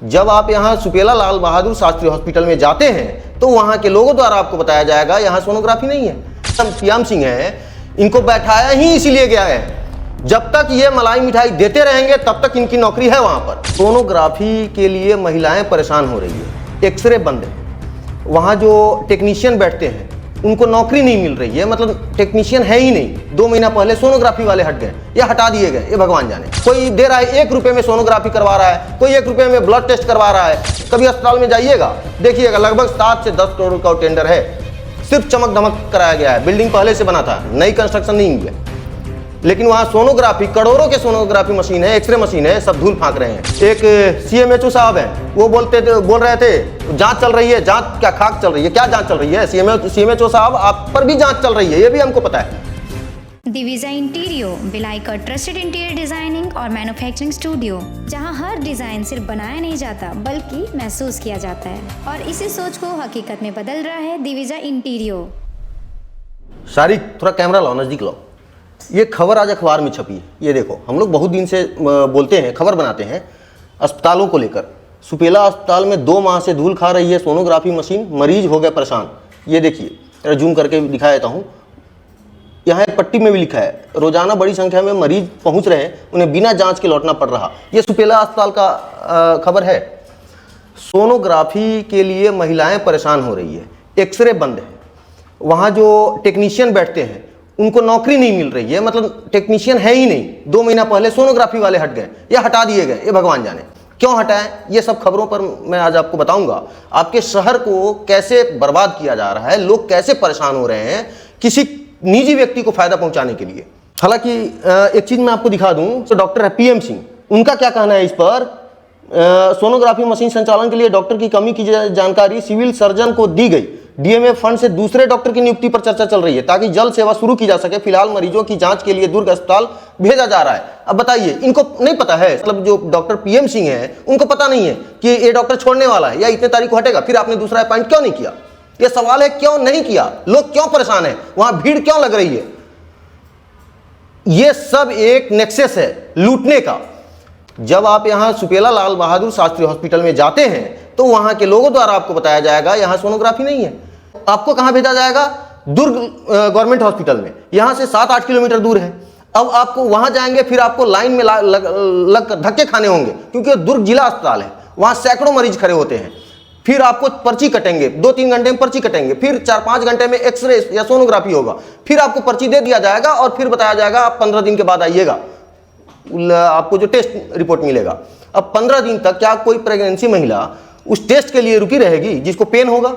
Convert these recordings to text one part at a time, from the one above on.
जब आप यहाँ सुपेला लाल बहादुर शास्त्री हॉस्पिटल में जाते हैं तो वहाँ के लोगों द्वारा आपको बताया जाएगा यहाँ सोनोग्राफी नहीं है। पीएम सिंह है, इनको बैठाया ही इसीलिए गया है, जब तक ये मलाई मिठाई देते रहेंगे तब तक इनकी नौकरी है वहाँ पर। सोनोग्राफी के लिए महिलाएं परेशान हो रही है, एक्सरे बंद है, वहाँ जो टेक्नीशियन बैठते हैं उनको नौकरी नहीं मिल रही है, मतलब टेक्नीशियन है ही नहीं। 2 महीना पहले सोनोग्राफी वाले हट गए या हटा दिए गए, ये भगवान जाने। कोई दे रहा है 1 रुपये में सोनोग्राफी करवा रहा है, कोई 1 रुपये में ब्लड टेस्ट करवा रहा है। कभी अस्पताल में जाइएगा, देखिएगा लगभग 7 से 10 करोड़ का टेंडर है, सिर्फ चमक धमक कराया गया है। बिल्डिंग पहले से बना था, नई कंस्ट्रक्शन नहीं हुई है, लेकिन वहाँ सोनोग्राफी, करोड़ों के सोनोग्राफी मशीन है, एक्सरे मशीन है, सब धूल फांक रहे हैं। एक CMHO साहब हैं, वो बोल रहे थे जांच चल रही है। जांच क्या, खाक चल रही है? क्या जांच चल रही है? CMHO साहब, आप पर भी जांच चल रही है, ये भी हमको पता है। दिविजा इंटीरियो, भिलाई का ट्रस्टेड इंटीरियर डिजाइनिंग और मैन्युफैक्चरिंग स्टूडियो, जहां हर डिजाइन सिर्फ बनाया नहीं जाता बल्कि महसूस किया जाता है, और इसी सोच को हकीकत में बदल रहा है दिविजा इंटीरियो। शारिक, थोड़ा कैमरा लाओ, नजदीक लाओ। ये खबर आज अखबार में छपी है, ये देखो। हम लोग बहुत दिन से बोलते हैं, खबर बनाते हैं अस्पतालों को लेकर। सुपेला अस्पताल में 2 माह से धूल खा रही है सोनोग्राफी मशीन, मरीज हो गए परेशान। ये देखिए, जूम करके दिखा देता हूँ, यहाँ एक पट्टी में भी लिखा है, रोजाना बड़ी संख्या में मरीज पहुँच रहे हैं, उन्हें बिना जांच के लौटना पड़ रहा। ये सुपेला अस्पताल का खबर है। सोनोग्राफी के लिए महिलाएं परेशान हो रही है, एक्सरे बंद है, वहाँ जो टेक्नीशियन बैठते हैं उनको नौकरी नहीं मिल रही है, मतलब टेक्नीशियन है ही नहीं। 2 महीना पहले सोनोग्राफी वाले हट गए या हटा दिए गए, ये भगवान जाने क्यों हटाएं। ये सब खबरों पर मैं आज आपको बताऊंगा। आपके शहर को कैसे बर्बाद किया जा रहा है, लोग कैसे परेशान हो रहे हैं किसी निजी व्यक्ति को फायदा पहुंचाने के लिए। हालांकि एक चीज मैं आपको दिखा दूं, तो डॉक्टर है PM सिंह, उनका क्या कहना है इस पर। सोनोग्राफी मशीन संचालन के लिए डॉक्टर की कमी की जानकारी सिविल सर्जन को दी गई। DMA फंड से दूसरे डॉक्टर की नियुक्ति पर चर्चा चल रही है ताकि जल्द सेवा शुरू की जा सके। फिलहाल मरीजों की जांच के लिए दुर्ग अस्पताल भेजा जा रहा है। अब बताइए, इनको नहीं पता है, मतलब जो डॉक्टर PM सिंह है उनको पता नहीं है कि ये डॉक्टर छोड़ने वाला है या इतने तारीख को हटेगा, फिर आपने दूसरा अपॉइंट क्यों नहीं किया? ये सवाल है, क्यों नहीं किया? लोग क्यों परेशान है, वहां भीड़ क्यों लग रही है? ये सब एक नेक्सस है लूटने का। जब आप यहाँ सुपेला लाल बहादुर शास्त्री हॉस्पिटल में जाते हैं तो वहां के लोगों द्वारा आपको बताया जाएगा यहाँ सोनोग्राफी नहीं है। आपको कहां भेजा जाएगा? दुर्ग गवर्नमेंट हॉस्पिटल में, यहां से 7-8 किलोमीटर दूर है। अब आपको वहां जाएंगे, फिर आपको लाइन में लग धक्के खाने होंगे, क्योंकि दुर्ग जिला अस्पताल है, वहां सैकड़ों मरीज खड़े होते हैं। फिर आपको पर्ची कटेंगे, 2-3 घंटे में पर्ची कटेंगे, फिर 4-5 घंटे में एक्सरे या सोनोग्राफी होगा, फिर आपको पर्ची दे दिया जाएगा और फिर बताया जाएगा आप 15 दिन के बाद आइएगा, आपको जो टेस्ट रिपोर्ट मिलेगा। अब 15 दिन तक क्या कोई प्रेगनेंसी महिला उस टेस्ट के लिए रुकी रहेगी जिसको पेन होगा?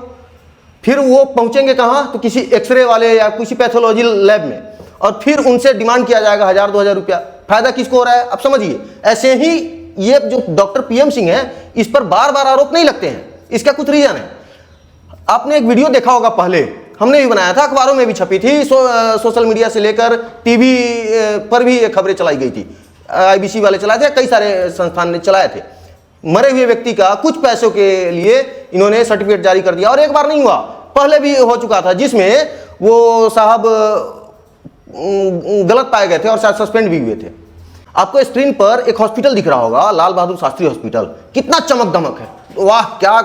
फिर वो पहुंचेंगे कहाँ? तो किसी एक्सरे वाले या किसी पैथोलॉजी लैब में, और फिर उनसे डिमांड किया जाएगा 1000-2000 रुपया। फायदा किसको हो रहा है? अब समझिए। ऐसे ही ये जो डॉक्टर PM सिंह है, इस पर बार बार आरोप नहीं लगते हैं, इसका कुछ रीजन है। आपने एक वीडियो देखा होगा, पहले हमने भी बनाया था, अखबारों में भी छपी थी, सोशल मीडिया से लेकर TV पर भी ये खबरें चलाई गई थी, IBC वाले चलाए थे, कई सारे संस्थान ने चलाए थे। मरे हुए व्यक्ति का कुछ पैसों के लिए इन्होंने सर्टिफिकेट जारी कर दिया, और एक बार नहीं हुआ, पहले भी हो चुका था, जिसमें वो साहब गलत पाए गए थे और शायद सस्पेंड भी हुए थे। आपको स्क्रीन पर एक हॉस्पिटल दिख रहा होगा, लाल बहादुर शास्त्री हॉस्पिटल, कितना चमक धमक है, वाह क्या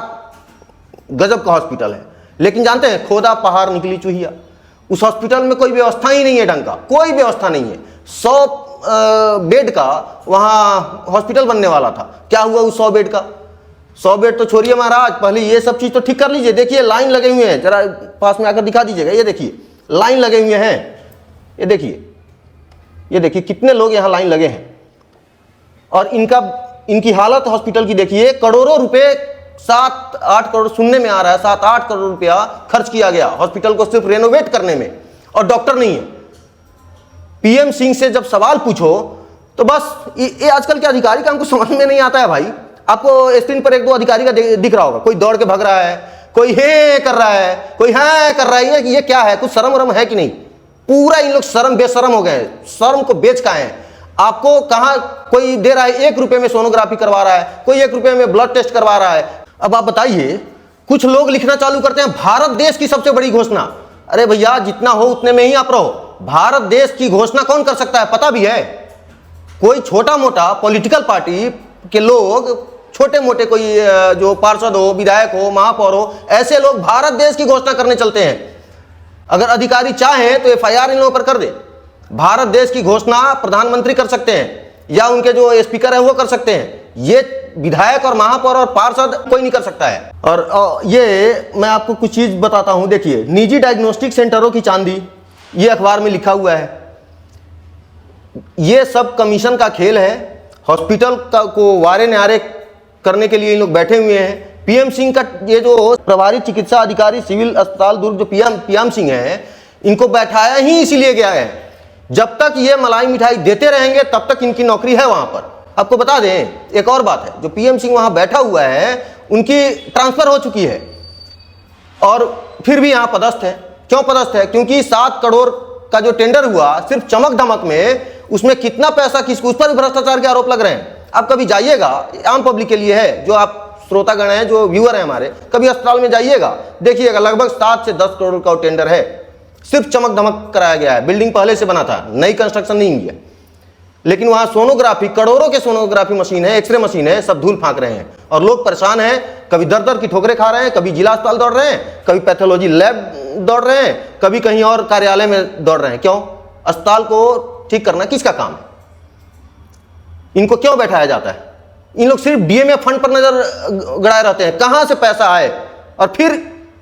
गजब का हॉस्पिटल है। लेकिन जानते हैं, खोदा पहाड़ निकली चूहिया। उस हॉस्पिटल में कोई व्यवस्था ही नहीं है, ढंग का कोई व्यवस्था नहीं है। 100 बेड का वहां हॉस्पिटल बनने वाला था, क्या हुआ उस 100 बेड का? 100 बेड तो छोड़िए महाराज, पहले ये सब चीज तो ठीक कर लीजिए। देखिए लाइन लगे हुए हैं, जरा पास में आकर दिखा दीजिएगा, ये देखिए लाइन लगे हुए हैं, ये देखिए कितने लोग यहाँ लाइन लगे हैं। और इनकी हालत हॉस्पिटल की देखिए, करोड़ों रुपए, 7-8 करोड़ सुनने में आ रहा है, 7-8 करोड़ रुपया खर्च किया गया हॉस्पिटल को सिर्फ रेनोवेट करने में, और डॉक्टर नहीं है। PM सिंह से जब सवाल पूछो तो बस ये आजकल के अधिकारी का हमको समझ में नहीं आता है भाई। आपको स्क्रीन पर 1-2 अधिकारी का दिख रहा होगा, कोई दौड़ के भाग रहा है, कोई हे कर रहा है, कोई है कर रहा है, ये क्या है? कुछ शर्म वरम है कि नहीं? पूरा इन लोग शर्म बेशरम हो गए हैं, शर्म को बेच का है। आपको कहाँ कोई दे रहा है 1 रुपये में सोनोग्राफी करवा रहा है, कोई 1 रुपये में ब्लड टेस्ट करवा रहा है। अब आप बताइए, कुछ लोग लिखना चालू करते हैं भारत देश की सबसे बड़ी घोषणा। अरे भैया, जितना हो उतने में ही आप रहो। भारत देश की घोषणा कौन कर सकता है? पता भी है? कोई छोटा मोटा पॉलिटिकल पार्टी के लोग छोटे मोटे कोई जो पार्षद हो, विधायक हो, महापौर हो, ऐसे लोग भारत देश की घोषणा करने चलते हैं। अगर अधिकारी चाहे तो FIR इन लोगों पर कर दे। भारत देश की घोषणा प्रधानमंत्री कर सकते हैं या उनके जो स्पीकर है वो कर सकते हैं, ये विधायक और महापौर और पार्षद कोई नहीं कर सकता है। और ये मैं आपको कुछ चीज बताता हूं, देखिए निजी डायग्नोस्टिक सेंटरों की चांदी, ये अखबार में लिखा हुआ है। ये सब कमीशन का खेल है। हॉस्पिटल को वारे न्यारे करने के लिए इन लोग बैठे हुए हैं। PM सिंह का ये जो प्रभारी चिकित्सा अधिकारी सिविल अस्पताल दुर्ग जो PM सिंह है, इनको बैठाया ही इसीलिए गया है, जब तक ये मलाई मिठाई देते रहेंगे तब तक इनकी नौकरी है वहां पर। आपको बता दें एक और बात है, जो PM सिंह वहां बैठा हुआ है उनकी ट्रांसफर हो चुकी है और फिर भी यहां पदस्थ है। क्यों पदस्थ है? क्योंकि 7 करोड़ का जो टेंडर हुआ सिर्फ चमक धमक में, उसमें कितना पैसा किसको, उस पर भी भ्रष्टाचार के आरोप लग रहे हैं। आप कभी जाइएगा, आम पब्लिक के लिए है, जो आप श्रोतागण हैं, जो व्यूअर हैं हमारे, कभी अस्पताल में जाइएगा, देखिएगा लगभग 7 से 10 करोड़ का टेंडर है, सिर्फ चमक धमक कराया गया है। बिल्डिंग पहले से बना था, नई कंस्ट्रक्शन नहीं हुई है, लेकिन वहां सोनोग्राफी, करोड़ों के सोनोग्राफी मशीन है, एक्सरे मशीन है, सब धूल फांक रहे हैं और लोग परेशान हैं। कभी दर दर की ठोकरें खा रहे हैं, कभी जिला अस्पताल दौड़ रहे हैं, कभी पैथोलॉजी लैब दौड़ रहे हैं, कभी कहीं और कार्यालय में दौड़ रहे हैं। क्यों? अस्पताल को ठीक करना किसका काम है? इनको क्यों बैठाया जाता है? इन लोग सिर्फ DMA फंड पर नजर गड़ाए रहते हैं, कहां से पैसा आए, और फिर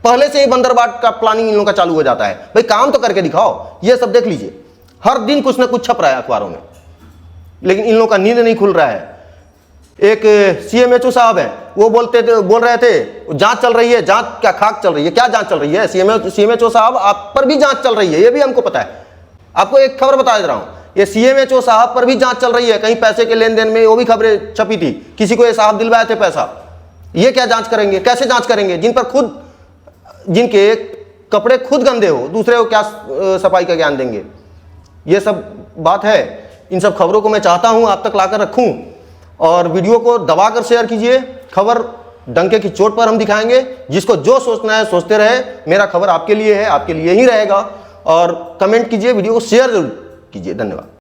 पहले से ही बंदरबाट का प्लानिंग इन लोगों का चालू हो जाता है। भाई काम तो करके दिखाओ। ये सब देख लीजिए, हर दिन कुछ ना कुछ छप रहा है अखबारों में, लेकिन इन लोगों का नींद नहीं खुल रहा है। एक CMHO साहब है, वो बोल रहे थे जांच चल रही है। जांच क्या खाक चल रही है? क्या जांच चल रही है? CMHO साहब आप पर भी जांच चल रही है, ये भी हमको पता है। आपको एक खबर बता दे रहा हूं, ये CMHO साहब पर भी जांच चल रही है। कहीं पैसे के लेन देन में वो भी खबरें छपी थी, किसी को ये साहब दिलवाए थे पैसा। ये क्या जांच करेंगे? कैसे जांच करेंगे? जिनके कपड़े खुद गंदे हो, दूसरे को क्या सफाई का ज्ञान देंगे? ये सब बात है। इन सब खबरों को मैं चाहता हूं आप तक लाकर रखूं, और वीडियो को दबाकर शेयर कीजिए। खबर डंके की चोट पर हम दिखाएंगे। जिसको जो सोचना है सोचते रहे। मेरा खबर आपके लिए है, आपके लिए ही रहेगा। और कमेंट कीजिए, वीडियो को शेयर जरूर कीजिए। धन्यवाद।